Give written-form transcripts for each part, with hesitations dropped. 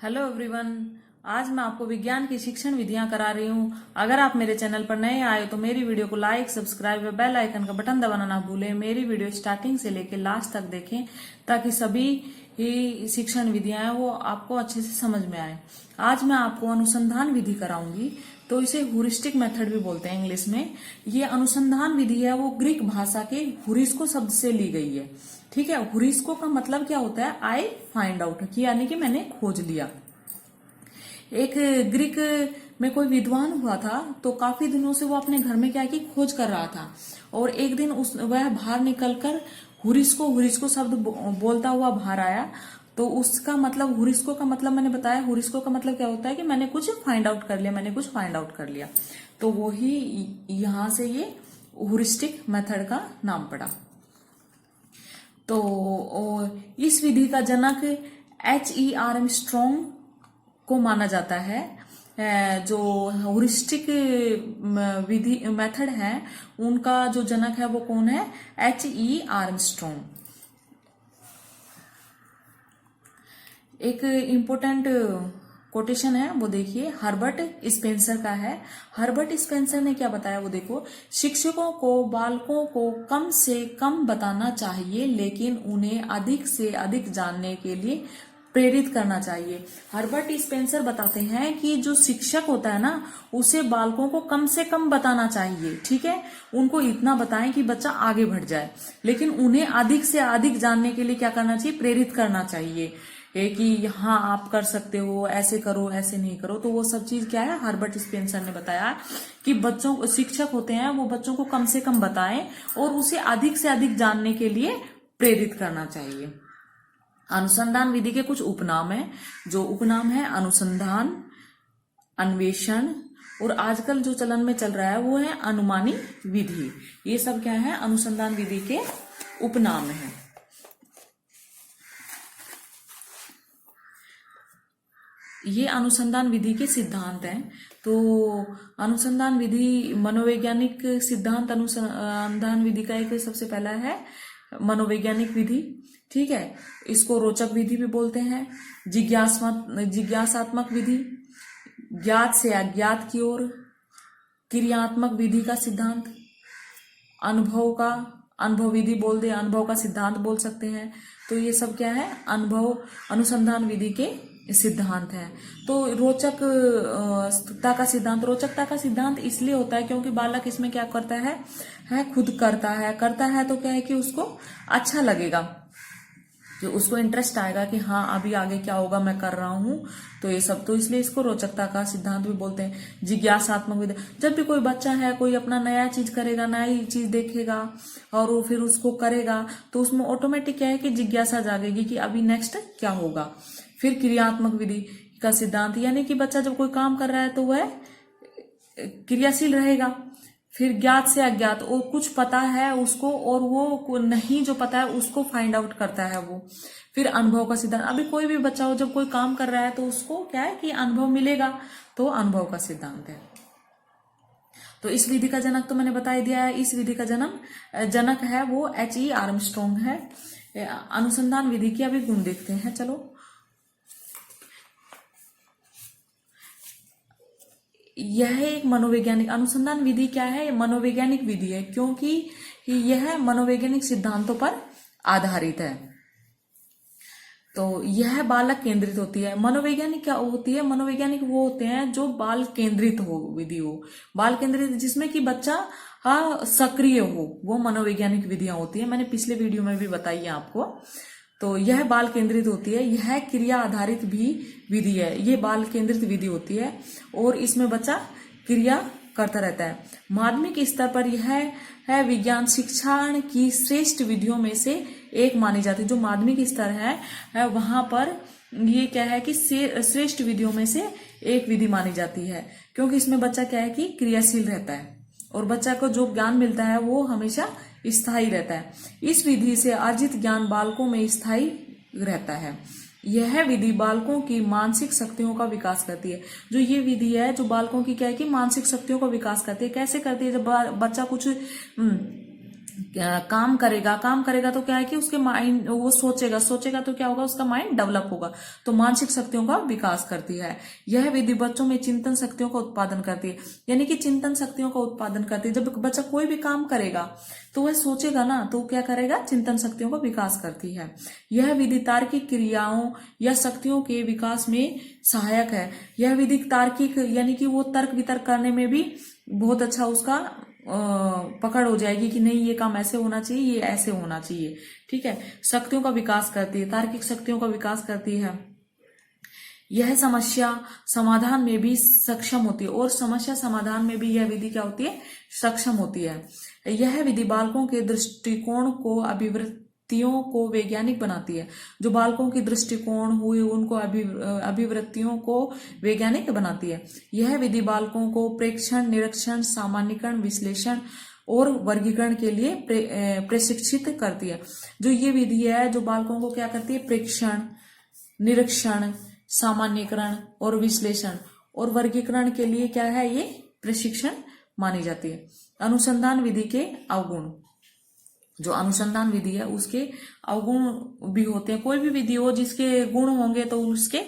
Hello everyone. आज मैं आपको विज्ञान की शिक्षण विधियां करा रही हूं। अगर आप मेरे चैनल पर नए आए तो मेरी वीडियो को लाइक, सब्सक्राइब व बेल आइकन का बटन दबाना ना भूलें। मेरी वीडियो स्टार्टिंग से लेकर लास्ट तक देखें ताकि सभी ही शिक्षण विधियां हैं वो आपको अच्छे से समझ में आए। आज मैं आपको अनुसंधान विधि कराऊंगी, तो इसे ह्यूरिस्टिक मेथड भी बोलते हैं इंग्लिश में। ये अनुसंधान विधि है वो ग्रीक भाषा के हुरिस्को शब्द से ली गई है। ठीक है, हुरिस्को का मतलब क्या होता है? आई फाइंड आउट, यानी कि मैंने खोज लिया। एक ग्रीक में कोई विद्वान हुआ था, तो काफी दिनों से वो अपने घर में क्या की खोज कर रहा था। और एक दिन वह बाहर निकलकर हुरिस्को शब्द बोलता हुआ बाहर आया। तो उसका मतलब, हुरिस्को का मतलब मैंने बताया, हुरिस्को का मतलब क्या होता है कि मैंने कुछ फाइंड आउट कर लिया, मैंने कुछ फाइंड आउट कर लिया। तो वो ही यहां से ये ह्यूरिस्टिक मेथड का नाम पड़ा। तो इस विधि का जनक H.E.R. आर्मस्ट्रॉन्ग को माना जाता है। जो ह्यूरिस्टिक विधि मेथड है उनका जो जनक है वो कौन है? H.E. आर्मस्ट्रॉन्ग। एक इम्पोर्टेंट कोटेशन है वो देखिए, हर्बर्ट स्पेंसर का है। हर्बर्ट स्पेंसर ने क्या बताया वो देखो, शिक्षकों को बालकों को कम से कम बताना चाहिए लेकिन उन्हें अधिक से अधिक जानने के लिए प्रेरित करना चाहिए। हर्बर्ट स्पेंसर बताते हैं कि जो शिक्षक होता है ना, उसे बालकों को कम से कम बताना चाहिए। ठीक है, उनको इतना बताएं कि बच्चा आगे बढ़ जाए, लेकिन उन्हें अधिक से अधिक जानने के लिए क्या करना चाहिए? प्रेरित करना चाहिए कि हाँ आप कर सकते हो, ऐसे करो, ऐसे नहीं करो। तो वो सब चीज क्या है? हर्बर्ट स्पेंसर ने बताया कि बच्चों को, शिक्षक होते हैं वो बच्चों को कम से कम बताएं और उसे अधिक से अधिक जानने के लिए प्रेरित करना चाहिए। अनुसंधान विधि के कुछ उपनाम है। जो उपनाम है अनुसंधान, अन्वेषण, और आजकल जो चलन में चल रहा है वो है अनुमानी विधि। ये सब क्या है? अनुसंधान विधि के उपनाम है। ये अनुसंधान विधि के सिद्धांत हैं। तो अनुसंधान विधि, मनोवैज्ञानिक सिद्धांत अनुसंधान विधि का एक सबसे पहला है मनोवैज्ञानिक विधि। ठीक है, इसको रोचक विधि भी बोलते हैं। जिज्ञासात्मक विधि, ज्ञात से अज्ञात की ओर, क्रियात्मक विधि का सिद्धांत, अनुभव विधि बोल दे, अनुभव का सिद्धांत बोल सकते हैं। तो ये सब क्या है? अनुसंधान विधि के सिद्धांत है। तो रोचकता का सिद्धांत इसलिए होता है क्योंकि बालक इसमें क्या करता है खुद करता है तो क्या है कि उसको अच्छा लगेगा, कि उसको इंटरेस्ट आएगा कि हाँ अभी आगे क्या होगा, मैं कर रहा हूं। तो ये सब, तो इसलिए इसको रोचकता का सिद्धांत भी बोलते हैं। जिज्ञासात्मक विधि, जब भी कोई बच्चा है कोई अपना नया चीज करेगा, नई चीज देखेगा और वो फिर उसको करेगा, तो उसमें ऑटोमेटिक क्या है कि जिज्ञासा जागेगी कि अभी नेक्स्ट क्या होगा। फिर क्रियात्मक विधि का सिद्धांत, यानी कि बच्चा जब कोई काम कर रहा है तो वह क्रियाशील रहेगा। फिर ज्ञात से अज्ञात, और कुछ पता है उसको और वो नहीं जो पता है उसको फाइंड आउट करता है वो। फिर अनुभव का सिद्धांत, अभी कोई भी बच्चा हो जब कोई काम कर रहा है तो उसको क्या है कि अनुभव मिलेगा, तो अनुभव का सिद्धांत है। तो इस विधि का जनक तो मैंने बता ही दिया है। इस विधि का जनक है वो H.E. आर्मस्ट्रॉन्ग है। अनुसंधान विधि के अभी गुण देखते हैं, चलो। यह एक मनोवैज्ञानिक अनुसंधान विधि क्या है? मनोवैज्ञानिक विधि है, क्योंकि यह मनोवैज्ञानिक सिद्धांतों पर आधारित है। तो यह बालक केंद्रित होती है। मनोवैज्ञानिक क्या होती है? मनोवैज्ञानिक वो होते हैं जो बाल केंद्रित हो विधि हो, बाल केंद्रित जिसमें कि बच्चा सक्रिय हो, वो मनोवैज्ञानिक विधियां होती है। मैंने पिछले वीडियो में भी बताई है आपको। तो यह बाल केंद्रित होती है। यह क्रिया आधारित भी विधि है, ये बाल केंद्रित विधि होती है और इसमें बच्चा क्रिया करता रहता है। माध्यमिक स्तर पर यह है विज्ञान शिक्षण की श्रेष्ठ विधियों में से एक मानी जाती है। जो माध्यमिक स्तर है वहां पर ये क्या है कि श्रेष्ठ विधियों में से एक विधि मानी जाती है, क्योंकि इसमें बच्चा क्या है कि क्रियाशील रहता है और बच्चा को जो ज्ञान मिलता है वो हमेशा स्थायी रहता है। इस विधि से अर्जित ज्ञान बालकों में स्थायी रहता है। यह विधि बालकों की मानसिक शक्तियों का विकास करती है। जो ये विधि है जो बालकों की क्या है कि मानसिक शक्तियों का विकास करती है। कैसे करती है? जब बच्चा कुछ काम करेगा तो क्या है कि उसके माइंड, वो सोचेगा तो क्या होगा, उसका माइंड डेवलप होगा, तो मानसिक शक्तियों का विकास करती है। यह विधि बच्चों में चिंतन शक्तियों का उत्पादन करती है, यानी कि चिंतन शक्तियों का उत्पादन करती है। जब बच्चा कोई भी काम करेगा तो वह सोचेगा ना, तो क्या करेगा, चिंतन शक्तियों का विकास करती है। यह विधि तार्किक क्रियाओं या शक्तियों के विकास में सहायक है। यह विधि तार्किक, यानी कि वो तर्क वितर्क करने में भी बहुत अच्छा उसका पकड़ हो जाएगी कि नहीं, ये काम ऐसे होना चाहिए, ये ऐसे होना चाहिए, ठीक है। शक्तियों का विकास करती है, तार्किक शक्तियों का विकास करती है। यह समस्या समाधान में भी सक्षम होती है, और समस्या समाधान में भी यह विधि क्या होती है, सक्षम होती है। यह विधि बालकों के दृष्टिकोण को, अभिवृत्तियों को वैज्ञानिक बनाती है। जो बालकों की दृष्टिकोण हुई, उनको अभिवृत्तियों को वैज्ञानिक बनाती है। यह विधि बालकों को प्रेक्षण, निरीक्षण, सामान्यीकरण, विश्लेषण और वर्गीकरण के लिए प्रशिक्षित करती है। जो ये विधि है, जो बालकों को क्या करती है, प्रेक्षण, निरीक्षण, सामान्यीकरण और विश्लेषण और वर्गीकरण के लिए क्या है, ये प्रशिक्षण मानी जाती है। अनुसंधान विधि के अवगुण। जो अनुसंधान विधि है उसके अवगुण भी होते हैं। कोई भी विधि हो जिसके गुण होंगे तो उसके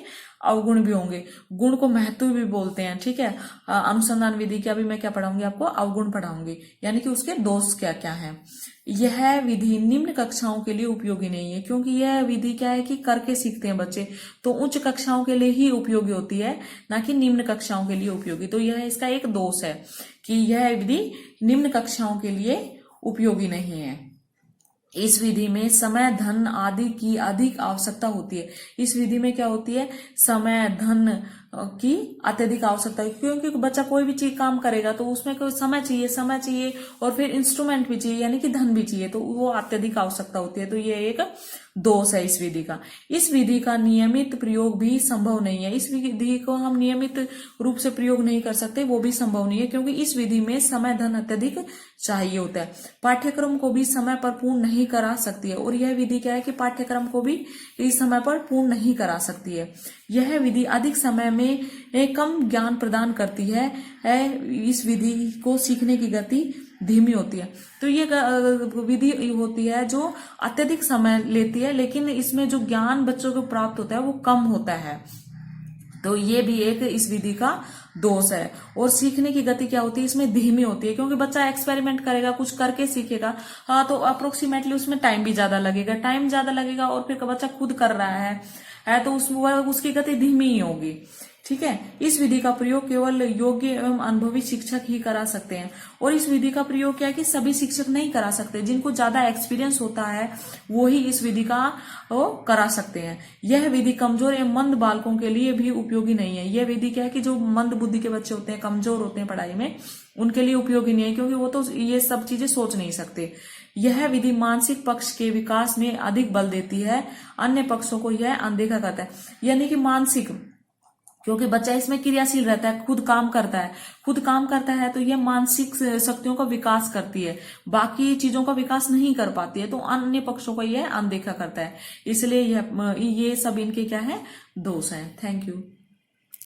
अवगुण भी होंगे। गुण को महत्व भी बोलते हैं, ठीक है। अनुसंधान विधि के अभी मैं क्या पढ़ाऊंगी, आपको अवगुण पढ़ाऊंगी, यानी कि उसके दोष क्या क्या है। यह विधि निम्न कक्षाओं के लिए उपयोगी नहीं है, क्योंकि यह विधि क्या है कि करके सीखते हैं बच्चे, तो उच्च कक्षाओं के लिए ही उपयोगी होती है, ना कि निम्न कक्षाओं के लिए उपयोगी। तो यह इसका एक दोष है कि यह विधि निम्न कक्षाओं के लिए उपयोगी नहीं है। इस विधि में समय, धन आदि की अधिक आवश्यकता होती है। इस विधि में क्या होती है, समय, धन की अत्यधिक आवश्यकता है, क्योंकि बच्चा कोई भी चीज काम करेगा तो उसमें कोई समय चाहिए और फिर इंस्ट्रूमेंट भी चाहिए, यानी कि धन भी चाहिए, तो वो अत्यधिक आवश्यकता होती है। तो ये एक दोष है इस विधि का। इस विधि का नियमित प्रयोग भी संभव नहीं है। इस विधि को हम नियमित रूप से प्रयोग नहीं कर सकते, वो भी संभव नहीं है, क्योंकि इस विधि में समय, धन अत्यधिक चाहिए होता है। पाठ्यक्रम को भी समय पर पूर्ण नहीं करा सकती है, और यह विधि क्या है कि पाठ्यक्रम को भी इस समय पर पूर्ण नहीं करा सकती है। यह विधि अधिक समय में कम ज्ञान प्रदान करती है। इस विधि को सीखने की गति धीमी होती है। तो ये विधि होती है जो अत्यधिक समय लेती है, लेकिन इसमें जो ज्ञान बच्चों को प्राप्त होता है वो कम होता है। तो ये भी एक इस विधि का दोष है। और सीखने की गति क्या होती है, इसमें धीमी होती है, क्योंकि बच्चा एक्सपेरिमेंट करेगा, कुछ करके सीखेगा, हाँ, तो अप्रोक्सीमेटली उसमें टाइम भी ज्यादा लगेगा, और फिर बच्चा खुद कर रहा है तो उसकी गति धीमी ही होगी, ठीक है। इस विधि का प्रयोग केवल योग्य एवं अनुभवी शिक्षक ही करा सकते हैं, और इस विधि का प्रयोग क्या है कि सभी शिक्षक नहीं करा सकते। जिनको ज्यादा एक्सपीरियंस होता है वो ही इस विधि का करा सकते हैं। यह विधि कमजोर एवं मंद बालकों के लिए भी उपयोगी नहीं है। यह विधि क्या है कि जो मंद बुद्धि के बच्चे होते हैं, कमजोर होते हैं पढ़ाई में, उनके लिए उपयोगी नहीं है, क्योंकि वो तो ये सब चीजें सोच नहीं सकते। यह विधि मानसिक पक्ष के विकास में अधिक बल देती है, अन्य पक्षों को यह अनदेखा करता है। यानी कि मानसिक, क्योंकि बच्चा इसमें क्रियाशील रहता है, खुद काम करता है, तो यह मानसिक शक्तियों का विकास करती है, बाकी चीजों का विकास नहीं कर पाती है, तो अन्य पक्षों को यह अनदेखा करता है। इसलिए ये सब इनके क्या है, दोष हैं। Thank you.